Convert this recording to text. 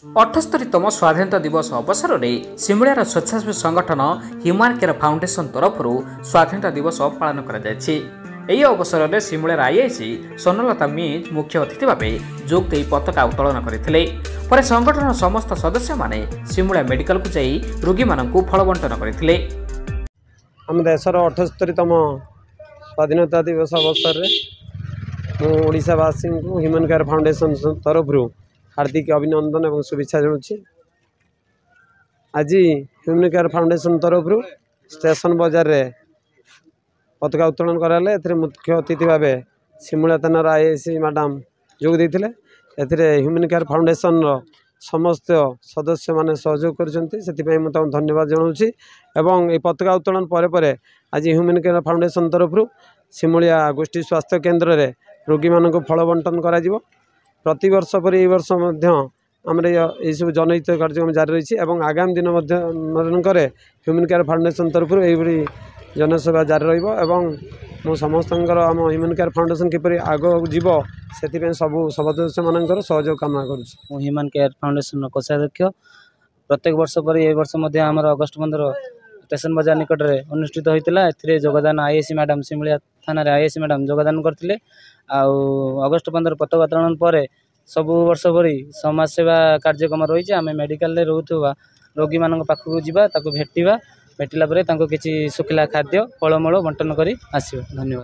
78तम स्वाधीनता दिवस अवसर में सिमुलियार स्वेच्छासेवी संगठन ह्यूमान केयर फाउंडेशन तरफ स्वाधीनता दिवस पालन कर अवसर में सिमुलियार आईआईसी सोनलता मिज मुख्य अतिथि भाव जोगदे पताका उत्तोलन करते पर संगठन समस्त सदस्य माने सिमुलिया मेडिकल को जाई रोगी मानकु फल बंटन करते। आम देशर 78तम स्वाधीनता दिवस अवसर में ओडिशावासी को ह्यूमान केयर फाउंडेशन तरफ हार्दिक अभिनंदन और शुभेच्छा जनाऊँ। आज ह्यूमान केयर फाउंडेशन तरफ स्टेशन बाजार रे पताका उत्तोलन कराले। मुख्य अतिथि भाव सिमुलिया थानार आईआईसी मैडम जोग देते। ह्यूमान केयर फाउंडेशन समस्त सदस्य माने सहयोग कर धन्यवाद जनाऊँ। एवं पताका उत्तोलन पर आज ह्यूमान केयर फाउंडेशन तरफ सिमुलिया गोष्ठी स्वास्थ्य केन्द्र रे रोगी मानक फल बंटन करा जिवो। प्रति वर्ष पर यह वर्ष आमर यह सब जनहित कार्यक्रम जारी रही है। आगामी दिन ह्यूमान केयर फाउंडेशन तरफ यही जनसेवा जारी रही समस्त आम ह्यूमान केयर फाउंडेशन किपर आग जीव से सब सदस्य मान सहयोग कामना करुँ। ह्यूमान केयर फाउंडेशन कोषाध्यक्ष प्रत्येक वर्ष पर यह वर्ष आमर अगस्ट 15 स्टेशन बाजार निकट में अनुष्ठित होता। योगदान आईआईसी मैडम सिमुलिया थाना आईआईसी मैडम योगदान करते। अगस्ट 15 पताका उत्तोलन पर सबु वर्ष भरी समाज सेवा कार्यक्रम रही। आम मेडिकल रोकवा रोगी मान पाखक जावा भेटा भेटिला किसी सुखिला खाद्य फलमूल बंटन कर आसवा। धन्यवाद।